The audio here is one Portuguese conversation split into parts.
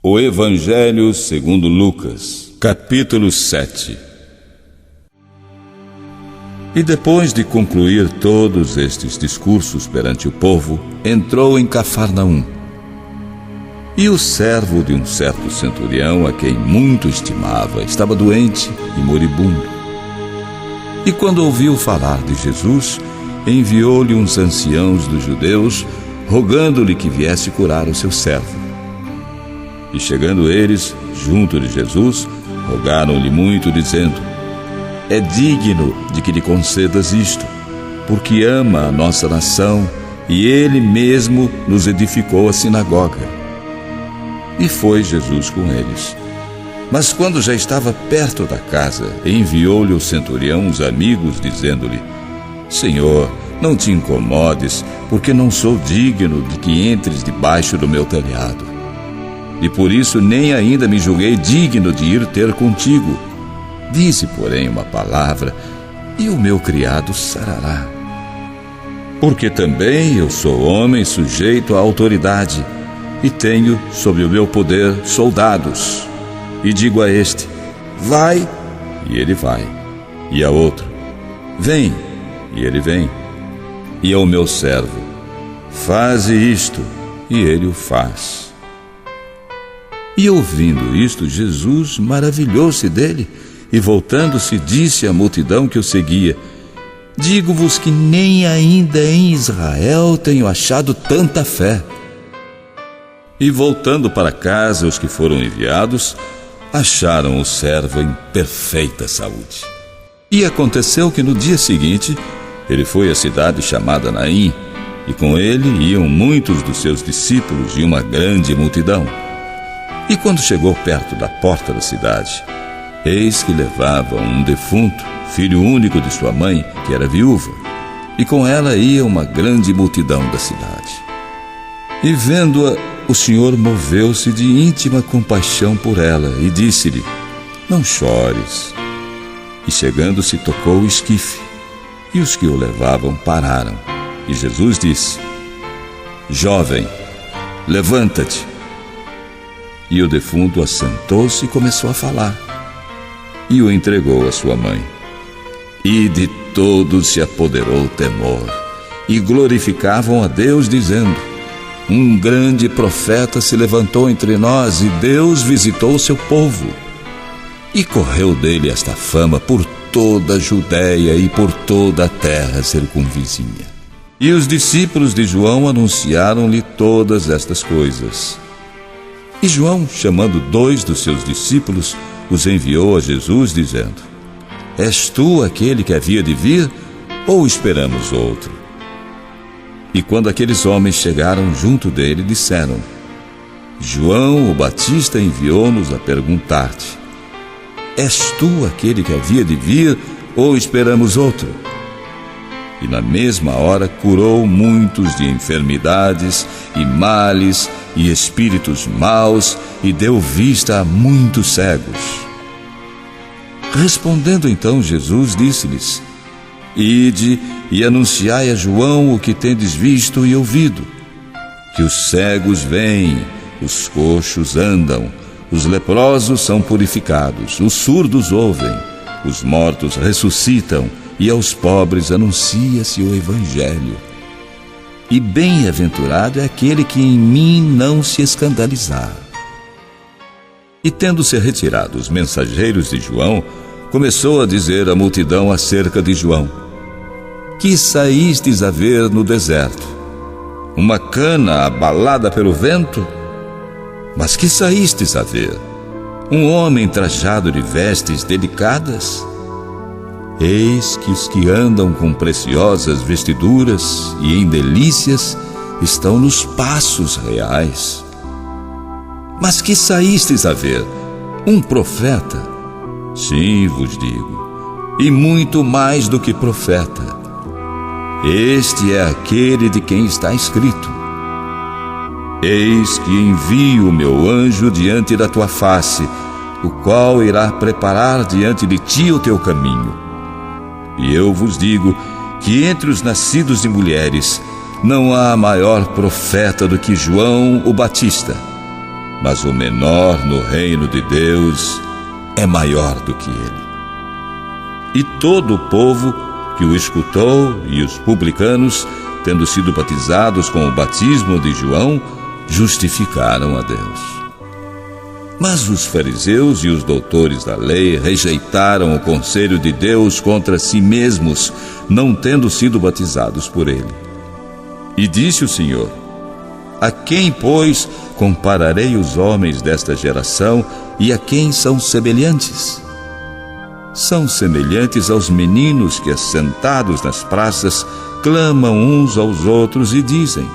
O Evangelho segundo Lucas, capítulo 7. E depois de concluir todos estes discursos perante o povo, entrou em Cafarnaum. E o servo de um certo centurião, a quem muito estimava, estava doente e moribundo. E quando ouviu falar de Jesus, enviou-lhe uns anciãos dos judeus, rogando-lhe que viesse curar o seu servo. E chegando eles junto de Jesus, rogaram-lhe muito, dizendo: é digno de que lhe concedas isto, porque ama a nossa nação e ele mesmo nos edificou a sinagoga. E foi Jesus com eles. Mas quando já estava perto da casa, enviou-lhe o centurião uns amigos, dizendo-lhe: Senhor, não te incomodes, porque não sou digno de que entres debaixo do meu telhado. E por isso nem ainda me julguei digno de ir ter contigo. Dize, porém, uma palavra, e o meu criado sarará. Porque também eu sou homem sujeito à autoridade, e tenho sob o meu poder soldados. E digo a este: vai, e ele vai. E a outro: vem, e ele vem. E ao meu servo: faze isto, e ele o faz. E ouvindo isto, Jesus maravilhou-se dele, e voltando-se disse à multidão que o seguia: digo-vos que nem ainda em Israel tenho achado tanta fé. E voltando para casa, os que foram enviados acharam o servo em perfeita saúde. E aconteceu que no dia seguinte ele foi à cidade chamada Naim, e com ele iam muitos dos seus discípulos e uma grande multidão. E quando chegou perto da porta da cidade, eis que levavam um defunto, filho único de sua mãe, que era viúva, e com ela ia uma grande multidão da cidade. E vendo-a, o Senhor moveu-se de íntima compaixão por ela e disse-lhe: não chores. E chegando-se tocou o esquife, e os que o levavam pararam. E Jesus disse: jovem, levanta-te. E o defunto assentou-se e começou a falar, e o entregou à sua mãe. E de todos se apoderou o temor, e glorificavam a Deus, dizendo: um grande profeta se levantou entre nós, e Deus visitou o seu povo. E correu dele esta fama por toda a Judéia e por toda a terra circunvizinha. E os discípulos de João anunciaram-lhe todas estas coisas. E João, chamando 2 dos seus discípulos, os enviou a Jesus, dizendo: és tu aquele que havia de vir, ou esperamos outro? E quando aqueles homens chegaram junto dele, disseram: João o Batista enviou-nos a perguntar-te: és tu aquele que havia de vir, ou esperamos outro? E na mesma hora curou muitos de enfermidades e males e espíritos maus, e deu vista a muitos cegos. Respondendo então Jesus, disse-lhes: ide e anunciai a João o que tendes visto e ouvido, que os cegos veem, os coxos andam, os leprosos são purificados, os surdos ouvem, os mortos ressuscitam, e aos pobres anuncia-se o Evangelho. E bem-aventurado é aquele que em mim não se escandalizar. E tendo-se retirado os mensageiros de João, começou a dizer à multidão acerca de João: que saístes a ver no deserto? Uma cana abalada pelo vento? Mas que saístes a ver? Um homem trajado de vestes delicadas? Eis que os que andam com preciosas vestiduras e em delícias estão nos paços reais. Mas que saístes a ver? Um profeta? Sim, vos digo, e muito mais do que profeta. Este é aquele de quem está escrito: eis que envio o meu anjo diante da tua face, o qual irá preparar diante de ti o teu caminho. E eu vos digo que entre os nascidos de mulheres não há maior profeta do que João o Batista. mas o menor no reino de Deus é maior do que ele. E todo o povo que o escutou e os publicanos, tendo sido batizados com o batismo de João, justificaram a Deus. Mas os fariseus e os doutores da lei rejeitaram o conselho de Deus contra si mesmos, não tendo sido batizados por ele. E disse o Senhor: a quem, pois, compararei os homens desta geração e a quem são semelhantes? São semelhantes aos meninos que, assentados nas praças, clamam uns aos outros e dizem: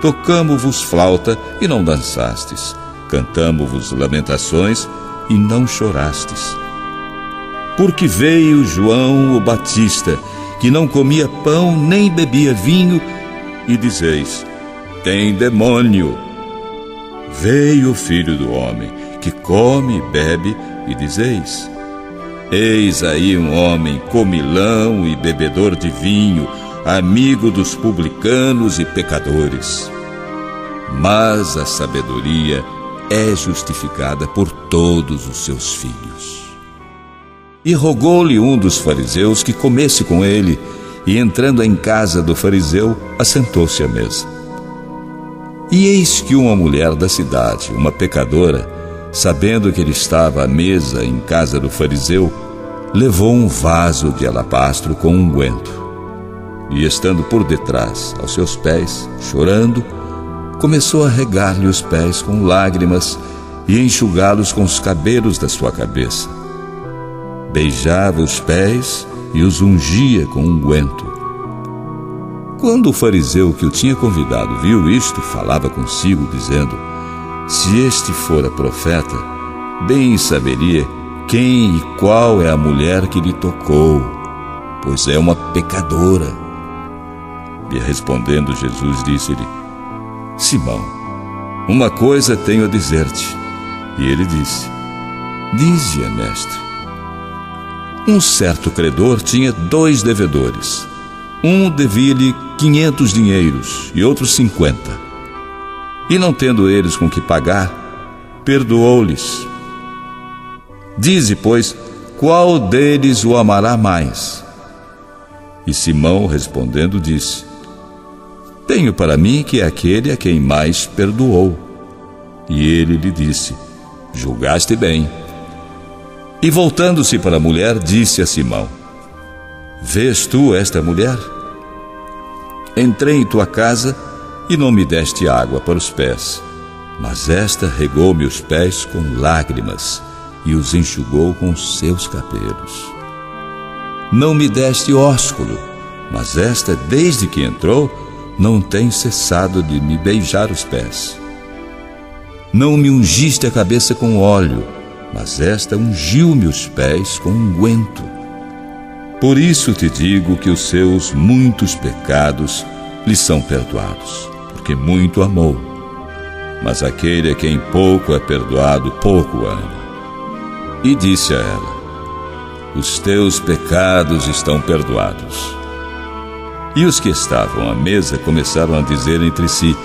tocamo-vos flauta e não dançastes, cantamo-vos lamentações e não chorastes. Porque veio João o Batista, que não comia pão nem bebia vinho, e dizeis: tem demônio. Veio o Filho do Homem, que come e bebe, e dizeis: eis aí um homem comilão e bebedor de vinho, amigo dos publicanos e pecadores. Mas a sabedoria é justificada por todos os seus filhos. E rogou-lhe um dos fariseus que comesse com ele, e entrando em casa do fariseu, assentou-se à mesa. E eis que uma mulher da cidade, uma pecadora, sabendo que ele estava à mesa em casa do fariseu, levou um vaso de alabastro com unguento. E estando por detrás, aos seus pés, chorando, começou a regar-lhe os pés com lágrimas e enxugá-los com os cabelos da sua cabeça. Beijava os pés e os ungia com unguento. Quando o fariseu que o tinha convidado viu isto, falava consigo, dizendo: se este fora profeta, bem saberia quem e qual é a mulher que lhe tocou, pois é uma pecadora. E respondendo Jesus, disse-lhe: Simão, uma coisa tenho a dizer-te. E ele disse: dize-a, mestre. Um certo credor tinha 2 devedores. Um devia-lhe 500 dinheiros e outro 50. E não tendo eles com que pagar, perdoou-lhes. Dize, pois, qual deles o amará mais? E Simão, respondendo, disse: tenho para mim que é aquele a quem mais perdoou. E ele lhe disse: julgaste bem. E voltando-se para a mulher, disse a Simão: vês tu esta mulher? Entrei em tua casa e não me deste água para os pés, mas esta regou-me os pés com lágrimas e os enxugou com seus cabelos. Não me deste ósculo, mas esta, desde que entrou, não tem cessado de me beijar os pés. Não me ungiste a cabeça com óleo, mas esta ungiu-me os pés com unguento. Por isso te digo que os seus muitos pecados lhe são perdoados, porque muito amou. Mas aquele a quem pouco é perdoado, pouco ama. E disse a ela: os teus pecados estão perdoados. E os que estavam à mesa começaram a dizer entre si: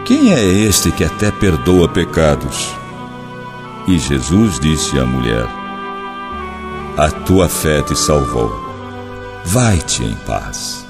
quem é este que até perdoa pecados? E Jesus disse à mulher: a tua fé te salvou. Vai-te em paz.